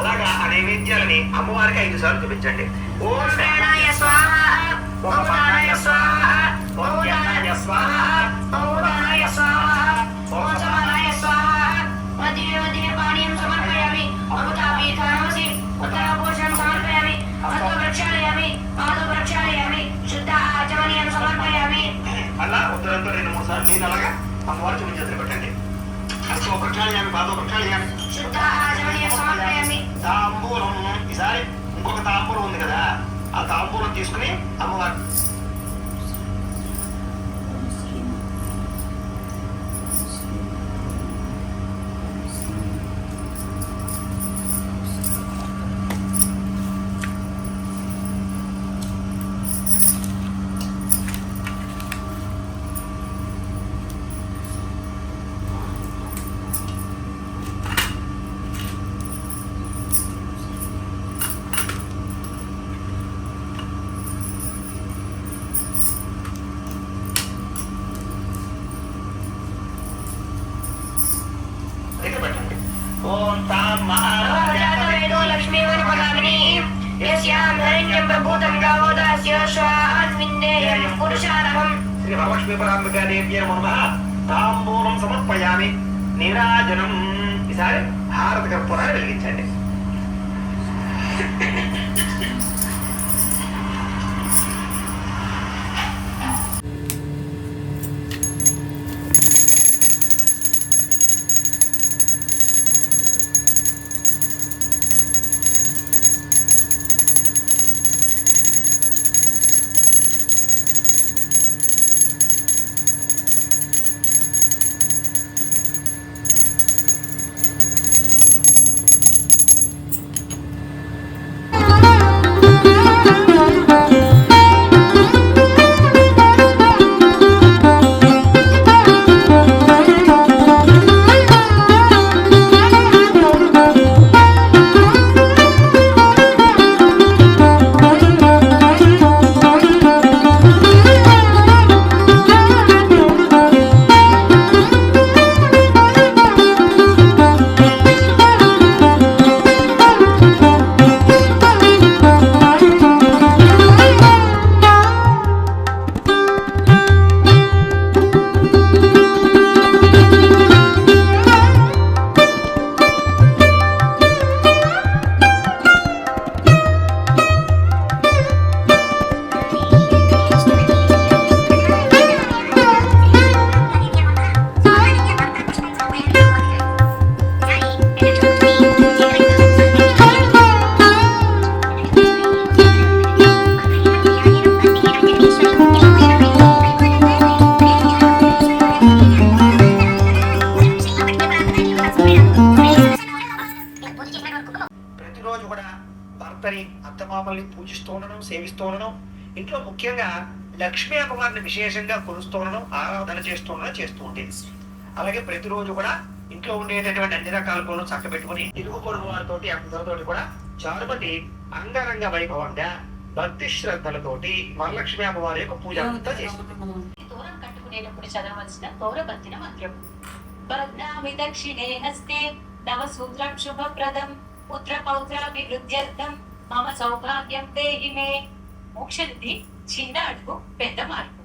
అలాగా ఆ నైవేద్యాలని అమ్మవారికి 5 సార్లు చూపించండి. ఓం శ్రేణాయ స్వాహ, ఓం దానాయ స్వాహ, ఓం జ్ఞానాయ స్వాహ, ఓం దానాయ స్వాహ, ఓం సమానాయ స్వాహ. మధ్య పానీయం సమర్పయామి. అమృతాపీఠానమసి ఉత్తరాభూషణం సమర్పయామి. హస్తో ప్రక్షాళయామి, పాదో ప్రక్షాళయామి, శుద్ధ ఆచమనీయం సమర్పయామి. అలా ఉత్తరంతో 2-3 సార్లు నేను అలాగా అమ్మవారు చూపించేది పెట్టండి. హస్తో ప్రక్షాళయామి, పాదో ప్రక్షాళయామి, శుద్ధ ఆచమనీయం సమర్పయామి. తాంబూలం. ఈసారి ఇంకొక తాంబూలం ఉంది కదా, ఆ తాంబూలం తీసుకుని అమ్మవారు పెట్టండి. ఓం తాం జాతవేదో లక్ష్మీవని పదామిని యస్యాం ధరణ్యం ప్రభూతం గావోదాస్య శ్వాన్విందేయం పురుషారహం. శ్రీ వరలక్ష్మీపరాంబికా దేవ్యై నమః. తాంబూలం సమర్పయామి. నీరాజనం. ఈసారి భారత కర్పూరాన్ని వెలిగించండి. ప్రతిరోజు కూడా భర్తని అత్తమామల్ని పూజిస్తూ ఉండడం, సేవిస్తూ ఉండడం, ఇంట్లో ముఖ్యంగా లక్ష్మీ అమ్మవారిని విశేషంగా కొలుస్తూ ఉండడం, ఆరాధన చేస్తూ ఉండడం చేస్తూ ఉండేది. అలాగే ప్రతిరోజు కూడా ఇంట్లో ఉండేటటువంటి అన్ని రకాల పనులు చక్కబెట్టుకుని ఇరుగు పొరుగు వారితోటి అందరితోటి కూడా చారుమతి అంగరంగ వైభవంగా భక్తి శ్రద్ధలతోటి వరలక్ష్మీ అమ్మవారి యొక్క పూజ అంతా చేస్తుంది. తోరం కట్టుకునేటప్పుడు చదవలసిన తోరబత్తిన మంత్రం. బద్నామి దక్షిణే హస్తే తవ సూత్రం శుభప్రదం పుత్ర పౌత్రాభివృద్ధ్యర్థం మమ సౌభాగ్యం దేహి మే. మోక్షనిధి చిన్న అడుగు పెద్ద మార్పు.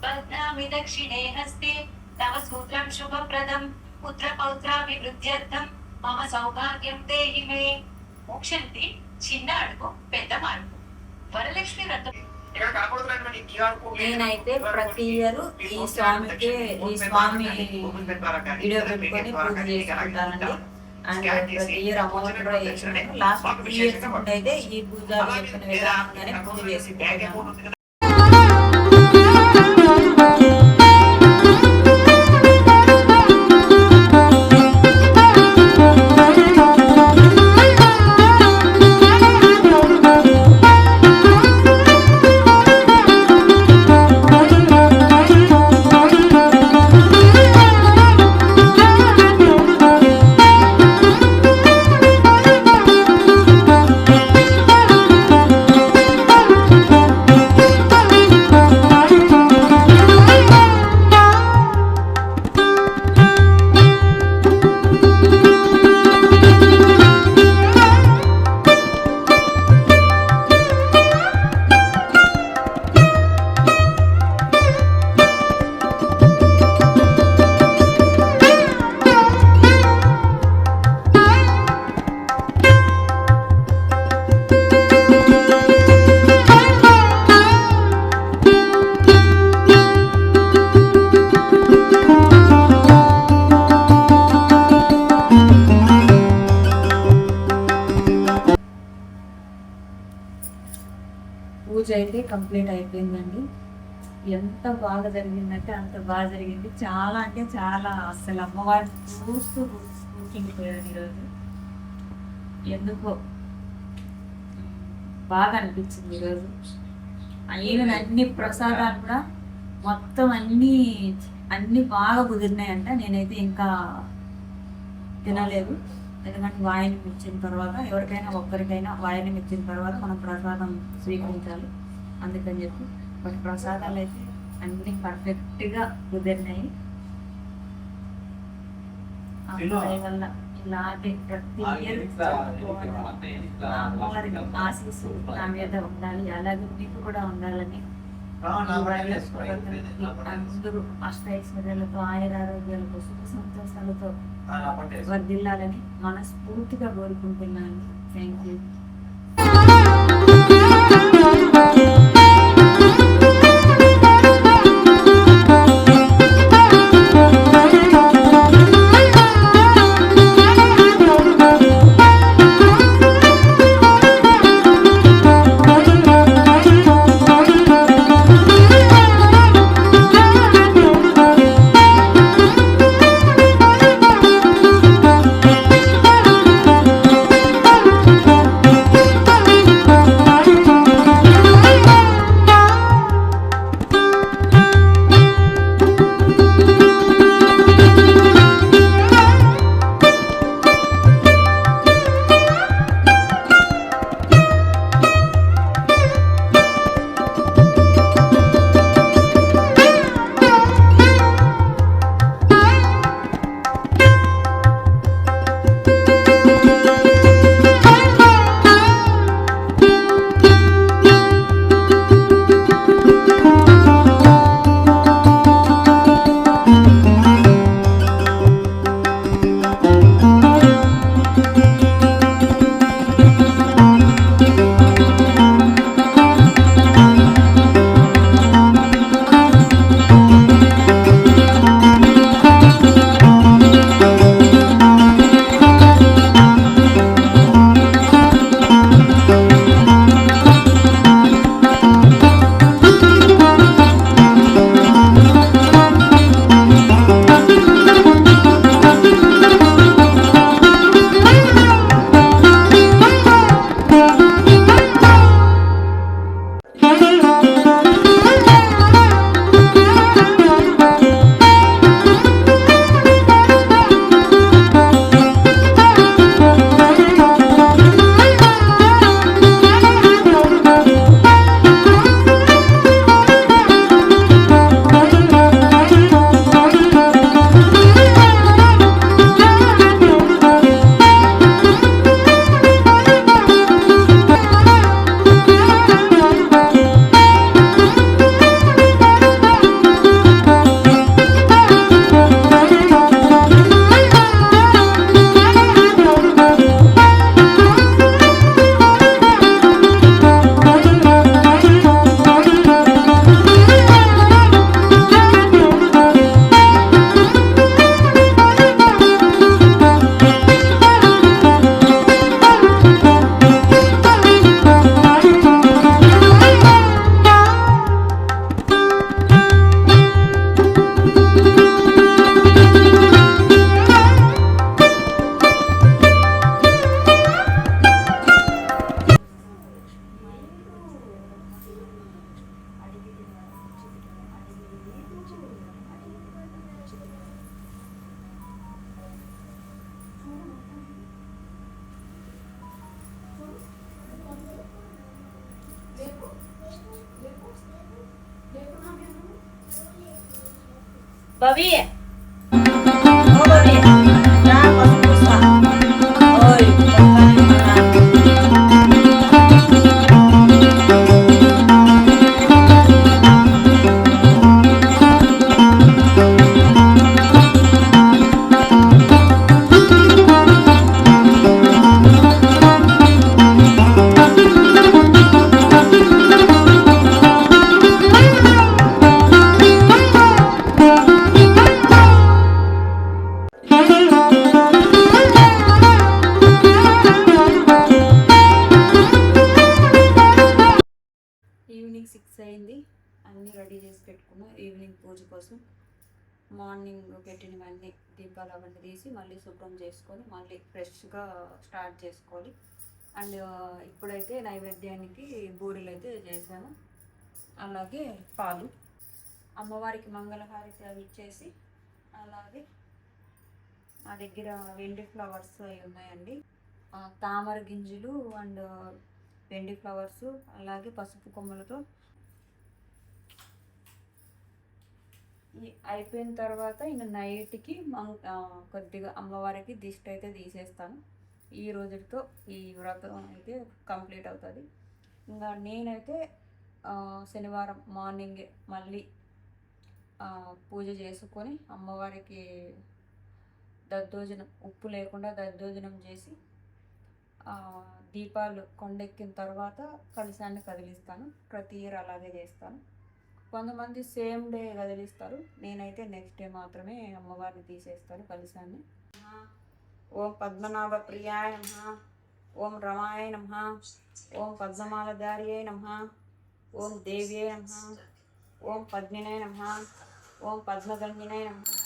బద్నామి దక్షిణే హస్తే తవ సూత్రం శుభప్రదం పుత్ర పౌత్రాభివృద్ధ్యర్థం మమ సౌభాగ్యం దేహి మే. మోక్షనిధి చిన్న అడుగు పెద్ద మార్పు. వరలక్ష్మి వ్రతం. నేనైతే ప్రతి ఇయర్ ఈ స్వామి వీడియో పెట్టుకొని పూజ చేసుకుంటానండి. అండ్ ప్రతి ఇయర్ అమ్మవారు కూడా చేసుకుంటాను. లాస్ట్ 3 years అయితే ఈ పూజ చెప్పిన విధానంగానే పూజ చేసుకుంటాను. కంప్లీట్ అయిపోయిందండి. ఎంత బాగా జరిగిందంటే అంత బాగా జరిగింది. చాలా అంటే చాలా అసలు అమ్మవారిని చూస్తూ కూర్చుండిపోయాను ఈరోజు. ఎందుకో బాగా అనిపించింది ఈరోజు. ఈవెన్ అన్ని ప్రసాదాలు కూడా మొత్తం అన్నీ బాగా కుదిరినాయంట. నేనైతే ఇంకా తినలేదు, ఎందుకంటే వాయినం ఇచ్చిన తర్వాత ఎవరికైనా ఒక్కరికైనా వాయినం ఇచ్చిన తర్వాత మనం ప్రసాదం స్వీకరించాలి. అందుకని చెప్పి బట్ ప్రసాదాలు అయితే అన్నీ పర్ఫెక్ట్గా కుదిరినాయి. వల్ల ఇలాంటి ప్రతి ఇయర్ అమ్మవారి ఆశీస్సు నా మీద ఉండాలి, అలాగే మీకు కూడా ఉండాలని అందరూ అష్టైశ్వర్యాలతో ఆయురారోగ్యాలతో సుఖ సంతోషాలతో వర్ధిల్లాలని మనస్ఫూర్తిగా కోరుకుంటున్నాను. Thank you. Babi. Oh, Babi. Nah, masuk puasa. Oi, ready చేసి పెట్టుకున్నా ఈవినింగ్ పూజ కోసం. మార్నింగ్ పెట్టినవన్నీ దీపాలు అవన్నీ తీసి మళ్ళీ శుభ్రం చేసుకొని మళ్ళీ ఫ్రెష్గా స్టార్ట్ చేసుకోవాలి. అండ్ ఇప్పుడైతే నైవేద్యానికి బూరెలు అయితే చేశాను. అలాగే పాలు, అమ్మవారికి మంగళహారతి అవి ఇచ్చేసి, అలాగే మా దగ్గర వెండి ఫ్లవర్స్ అవి ఉన్నాయండి, తామర గింజలు అండ్ వెండి ఫ్లవర్స్, అలాగే పసుపు కొమ్మలతో అయిపోయిన తర్వాత ఇక నైట్కి కొద్దిగా అమ్మవారికి దిష్టి అయితే తీసేస్తాను. ఈ రోజుతో ఈ వ్రతం అయితే కంప్లీట్ అవుతుంది. ఇంకా నేనైతే శనివారం మార్నింగే మళ్ళీ పూజ చేసుకొని అమ్మవారికి దద్దోజనం, ఉప్పు లేకుండా దద్దోజనం చేసి దీపాలు కొండెక్కిన తర్వాత కలశాన్ని కదిలిస్తాను. ప్రతి ఇయర్ అలాగే చేస్తాను. కొంతమంది సేమ్ డే కదిలిస్తారు, నేనైతే నెక్స్ట్ డే మాత్రమే అమ్మవారిని తీసేస్తాను కలశాన్ని. ఓం పద్మనాభ ప్రియాయ నమః, ఓం రమాయ నమః, ఓం పద్మమాలధార్యై నమః, ఓం దేవ్యై నమః, ఓం పద్మినై నమః, ఓం పద్మగంధినై నమః.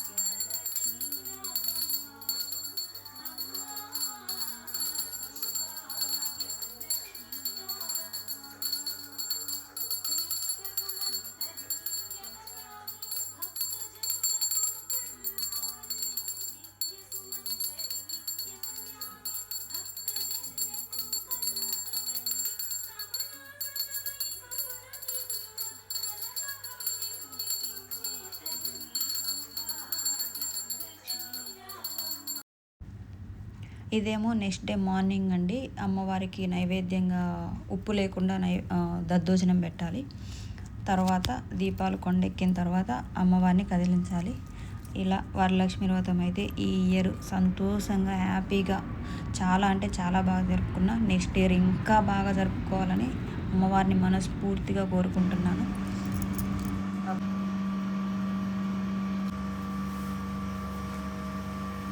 ఇదేమో నెక్స్ట్ డే మార్నింగ్ అండి. అమ్మవారికి నైవేద్యంగా ఉప్పు లేకుండా దద్దోజనం పెట్టాలి. తర్వాత దీపాలు కొండెక్కిన తర్వాత అమ్మవారిని కదిలించాలి. ఇలా వరలక్ష్మి వ్రతం అయితే ఈ ఇయర్ సంతోషంగా హ్యాపీగా చాలా అంటే చాలా బాగా జరుపుకున్నా. నెక్స్ట్ ఇయర్ ఇంకా బాగా జరుపుకోవాలని అమ్మవారిని మనస్ఫూర్తిగా కోరుకుంటున్నాను.